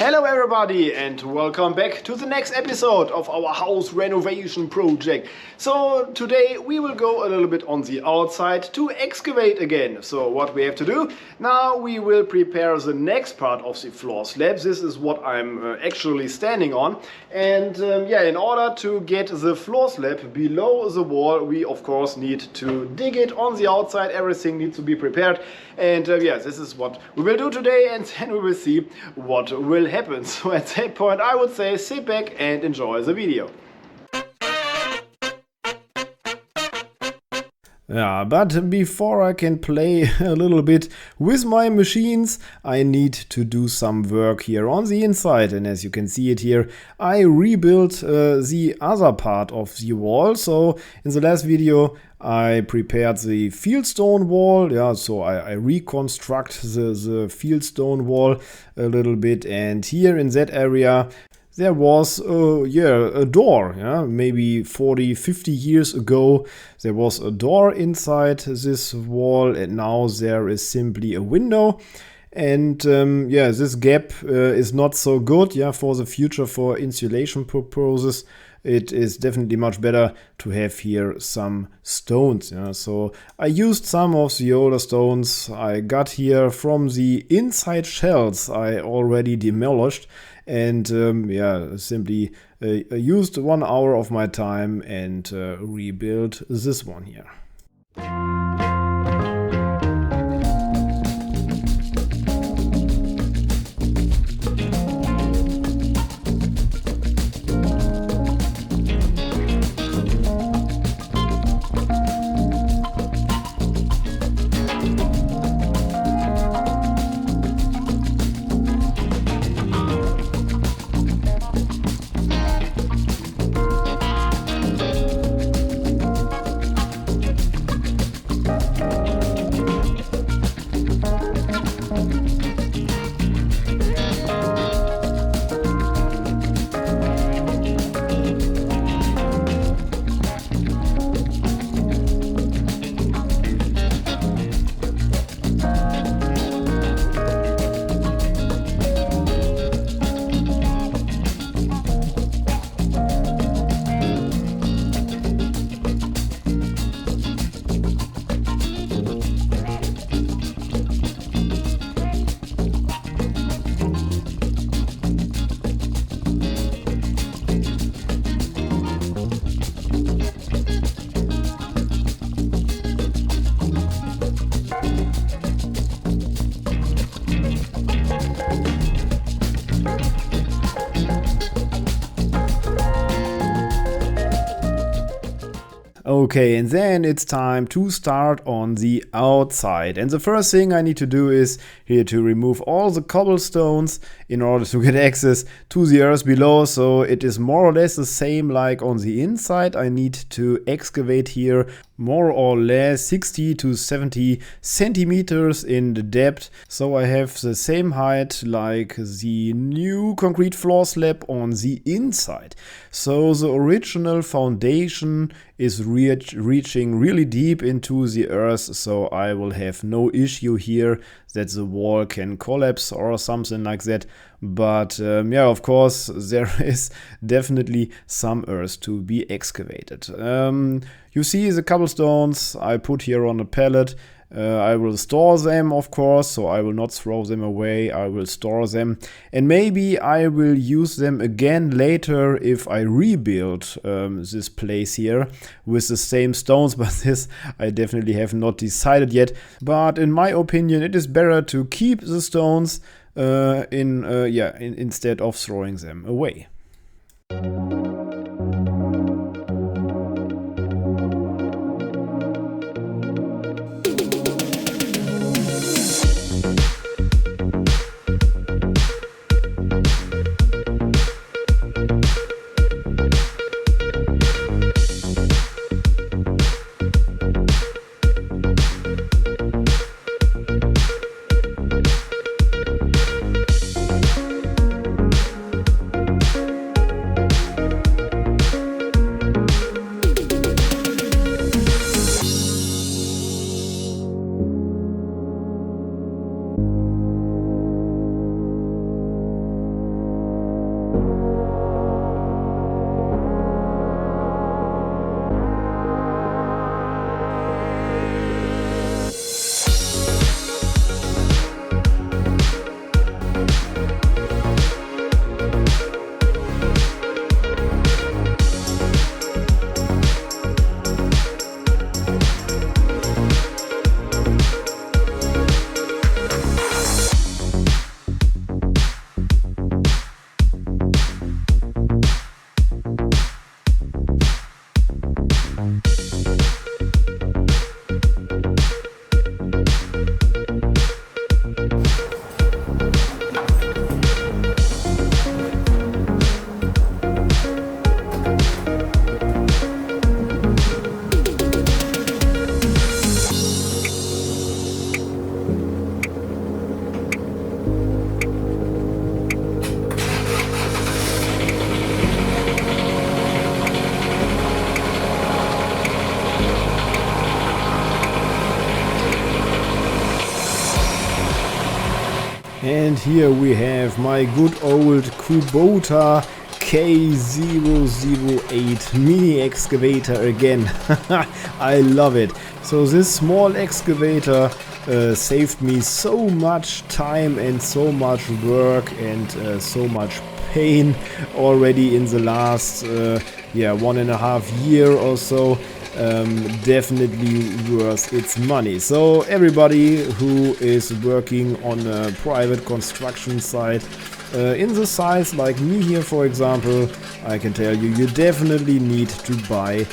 Hello everybody and welcome back to the next episode of our house renovation project. So today we will go a little bit on the outside to excavate again. So what we have to do, now we will prepare the next part of the floor slab. This is what I'm actually standing on. And in order to get the floor slab below the wall, we of course need to dig it on the outside. Everything needs to be prepared. And this is what we will do today, and then we will see what will happen. So at that point I would say sit back and enjoy the video. Yeah, but before I can play a little bit with my machines, I need to do some work here on the inside. And as you can see it here, I rebuilt the other part of the wall. So in the last video, I prepared the fieldstone wall. Yeah, so I reconstruct the fieldstone wall a little bit. And here in that area, there was a door. Maybe 40-50 years ago there was a door inside this wall, and now there is simply a window. And this gap is not so good for the future. For insulation purposes, it is definitely much better to have here some stones. So I used some of the older stones I got here from the inside shells I already demolished, and simply used 1 hour of my time and rebuilt this one here. Okay, and then it's time to start on the outside. And the first thing I need to do is here to remove all the cobblestones in order to get access to the earth below. So it is more or less the same like on the inside. I need to excavate here more or less 60 to 70 centimeters in the depth. So I have the same height like the new concrete floor slab on the inside. So the original foundation is reaching really deep into the earth, so I will have no issue here that the wall can collapse or something like that. But of course there is definitely some earth to be excavated. You see the cobblestones I put here on a pallet. I will store them, of course, so I will not throw them away. I will store them, and maybe I will use them again later if I rebuild this place here with the same stones, but this I definitely have not decided yet. But in my opinion, it is better to keep the stones instead of throwing them away. And here we have my good old Kubota K008 mini excavator again. I love it. So this small excavator saved me so much time and so much work and so much pain already in the last 1.5 years or so. Definitely worth its money. So everybody who is working on a private construction site in the size like me here, for example, I can tell you, you definitely need to buy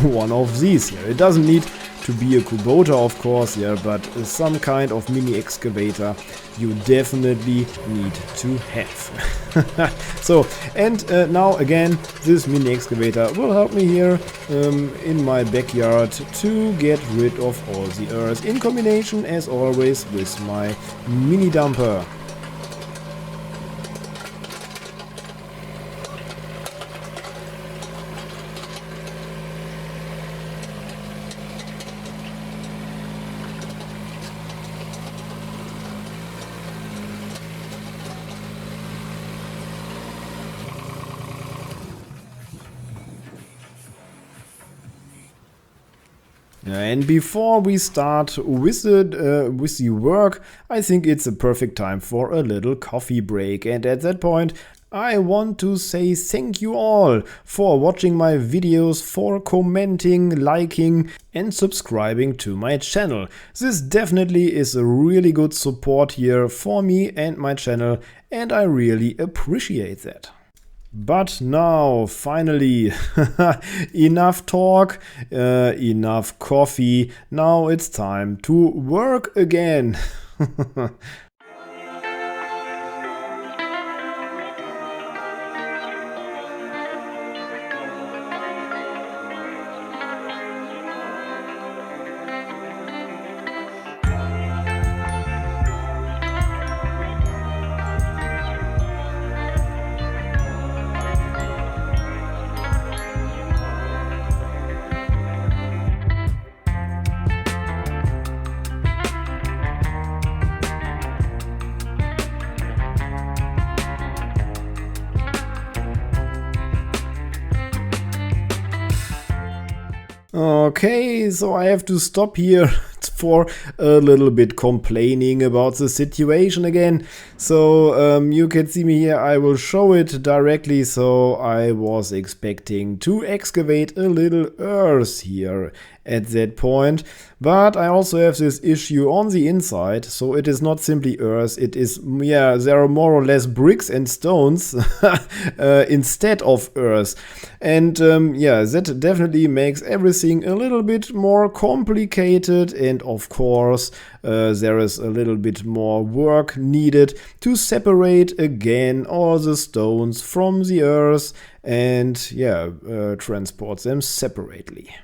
one of these here. It doesn't need to be a Kubota, of course, yeah, but some kind of mini excavator you definitely need to have. So, and now again, this mini excavator will help me here in my backyard to get rid of all the earth, in combination, as always, with my mini dumper. And before we start with the work, I think it's a perfect time for a little coffee break. And at that point, I want to say thank you all for watching my videos, for commenting, liking and subscribing to my channel. This definitely is a really good support here for me and my channel, and I really appreciate that. But now, finally, enough talk, enough coffee. Now it's time to work again. Okay, so I have to stop here for a little bit complaining about the situation again. So you can see me here, I will show it directly. So I was expecting to excavate a little earth here at that point, but I also have this issue on the inside. So it is not simply earth, it is, yeah, there are more or less bricks and stones instead of earth. And yeah, that definitely makes everything a little bit more complicated, and of course there is a little bit more work needed to separate again all the stones from the earth and yeah, transport them separately.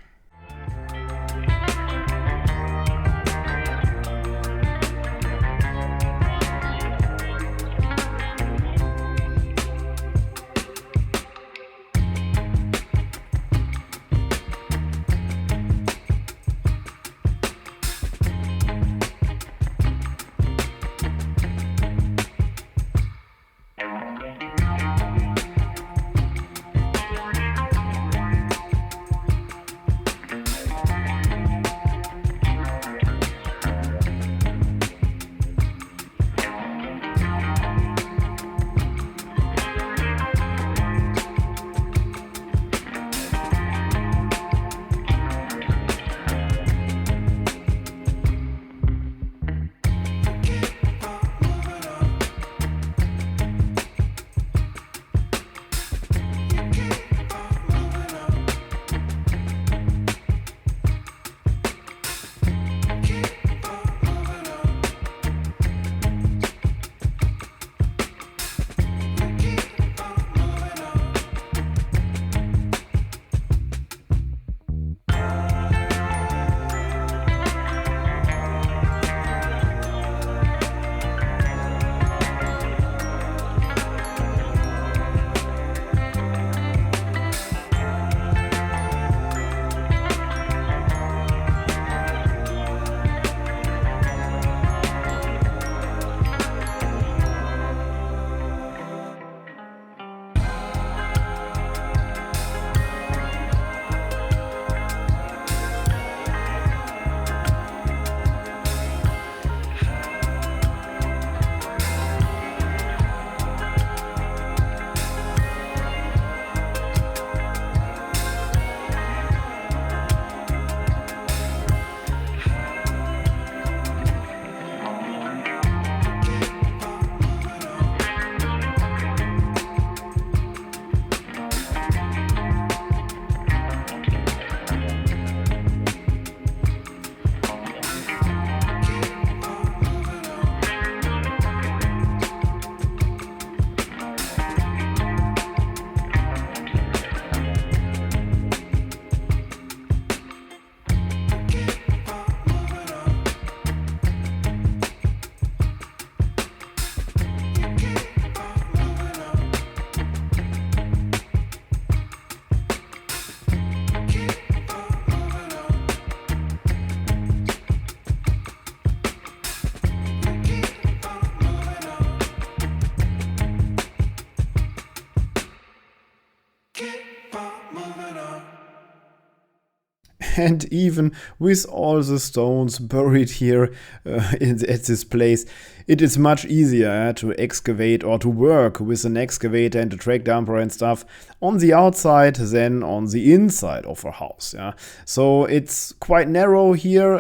And even with all the stones buried here at this place, it is much easier to excavate or to work with an excavator and a track dumper and stuff on the outside than on the inside of a house. Yeah, so it's quite narrow here.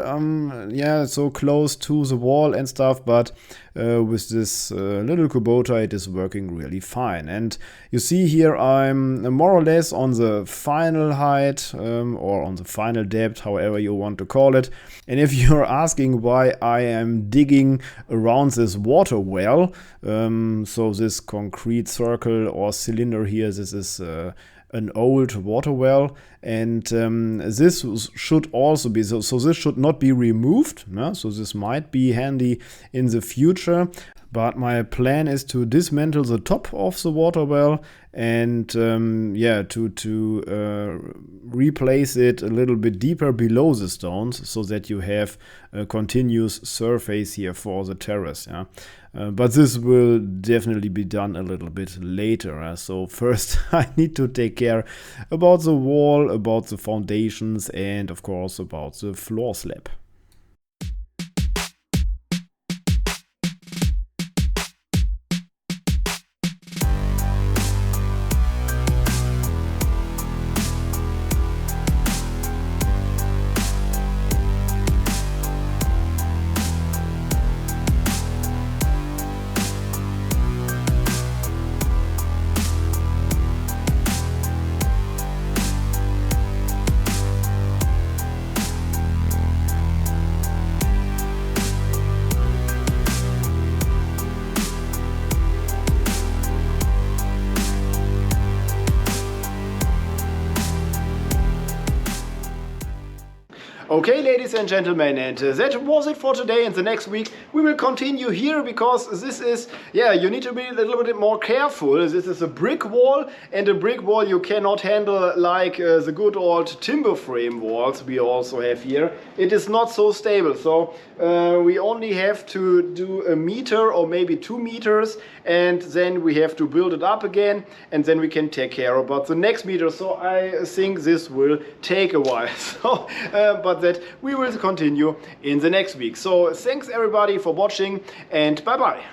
Yeah, so close to the wall and stuff, but with this little Kubota, it is working really fine. And you see here, I'm more or less on the final height or on the final depth, however you want to call it. And if you're asking why I am digging around this water well, so this concrete circle or cylinder here, this is an old water well, and this should also be so this should not be removed, so this might be handy in the future. But my plan is to dismantle the top of the water well and yeah, to replace it a little bit deeper below the stones so that you have a continuous surface here for the terrace. Yeah, but this will definitely be done a little bit later. So first I need to take care about the wall, about the foundations, and of course about the floor slab. Okay, ladies and gentlemen, and that was it for today. And the next week we will continue here, because this is, yeah, you need to be a little bit more careful. This is a brick wall, and a brick wall you cannot handle like the good old timber frame walls we also have here. It is not so stable, so we only have to do a meter or maybe 2 meters, and then we have to build it up again, and then we can take care about the next meter. So I think this will take a while. So, but that we will continue in the next week. So thanks everybody for watching, and bye bye.